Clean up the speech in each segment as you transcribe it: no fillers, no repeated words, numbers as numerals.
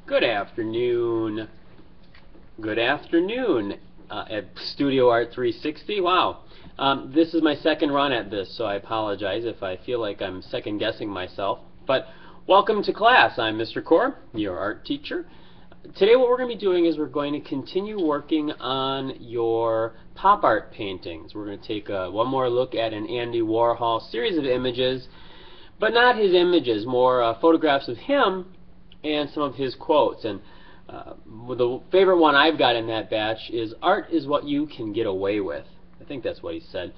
Good afternoon. Good afternoon at Studio Art 360. Wow. This is my second run at this, so I apologize if I feel like I'm second guessing myself. But welcome to class. I'm Mr. Core, your art teacher. Today what we're going to be doing is we're going to continue working on your pop art paintings. We're going to take one more look at an Andy Warhol series of images, but not his images, more photographs of him and some of his quotes. And the favorite one I've got in that batch is, "Art is what you can get away with." I think that's what he said.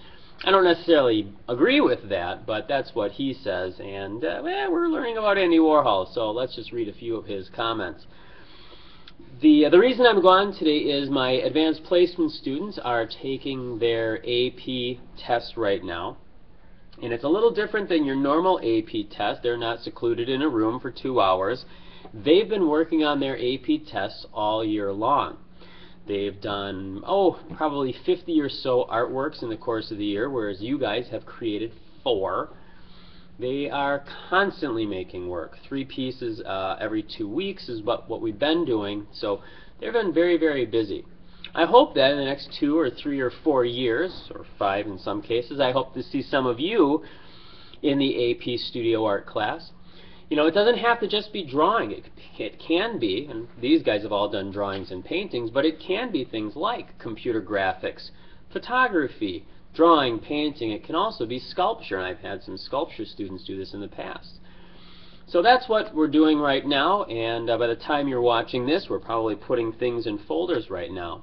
I don't necessarily agree with that, but that's what he says. And we're learning about Andy Warhol, so let's just read a few of his comments. The reason I'm gone today is my advanced placement students are taking their AP test right now. And it's a little different than your normal AP test. They're not secluded in a room for 2 hours. They've been working on their AP tests all year long. They've done, probably 50 or so artworks in the course of the year, whereas you guys have created 4. They are constantly making work. 3 pieces every 2 weeks is what we've been doing, so they've been very, very busy. I hope that in the next 2 or 3 or 4 years, or 5 in some cases, I hope to see some of you in the AP Studio Art class. You know, it doesn't have to just be drawing. It can be, and these guys have all done drawings and paintings, but it can be things like computer graphics, photography, drawing, painting. It can also be sculpture, and I've had some sculpture students do this in the past. So that's what we're doing right now, and by the time you're watching this, we're probably putting things in folders right now.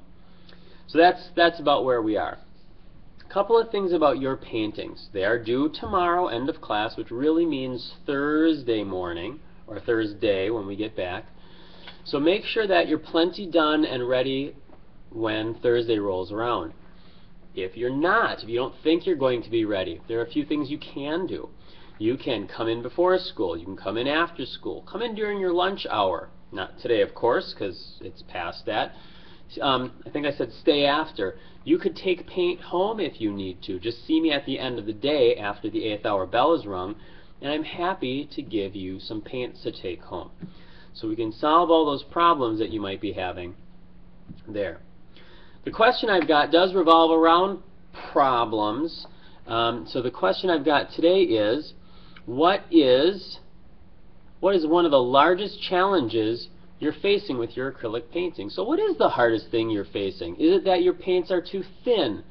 So that's about where we are. A couple of things about your paintings. They are due tomorrow, end of class, which really means Thursday morning, or Thursday when we get back. So make sure that you're plenty done and ready when Thursday rolls around. If you're not, if you don't think you're going to be ready, there are a few things you can do. You can come in before school. You can come in after school. Come in during your lunch hour. Not today, of course, because it's past that. I think I said stay after. You could take paint home if you need to. Just see me at the end of the day after the 8th hour bell is rung, and I'm happy to give you some paints to take home. So we can solve all those problems that you might be having there. The question I've got does revolve around problems. So the question I've got today is, what is one of the largest challenges you're facing with your acrylic painting? So what is the hardest thing you're facing? Is it that your paints are too thin?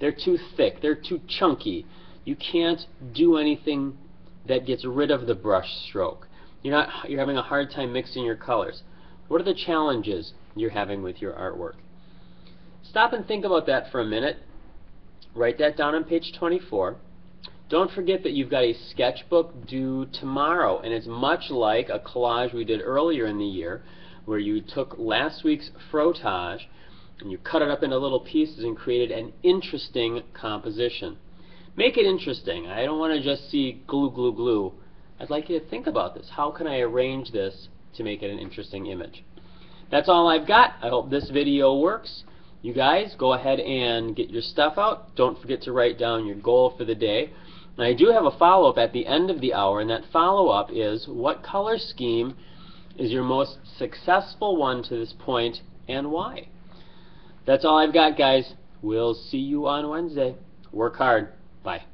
They're too thick? They're too chunky? You can't do anything that gets rid of the brush stroke? You're having a hard time mixing your colors? What are the challenges you're having with your artwork? Stop and think about that for a minute. Write that down on page 24. Don't forget that you've got a sketchbook due tomorrow, and it's much like a collage we did earlier in the year, where you took last week's frottage and you cut it up into little pieces and created an interesting composition. Make it interesting. I don't want to just see glue, glue, glue. I'd like you to think about this. How can I arrange this to make it an interesting image? That's all I've got. I hope this video works. You guys, go ahead and get your stuff out. Don't forget to write down your goal for the day. And I do have a follow-up at the end of the hour, and that follow-up is, what color scheme is your most successful one to this point, and why? That's all I've got, guys. We'll see you on Wednesday. Work hard. Bye.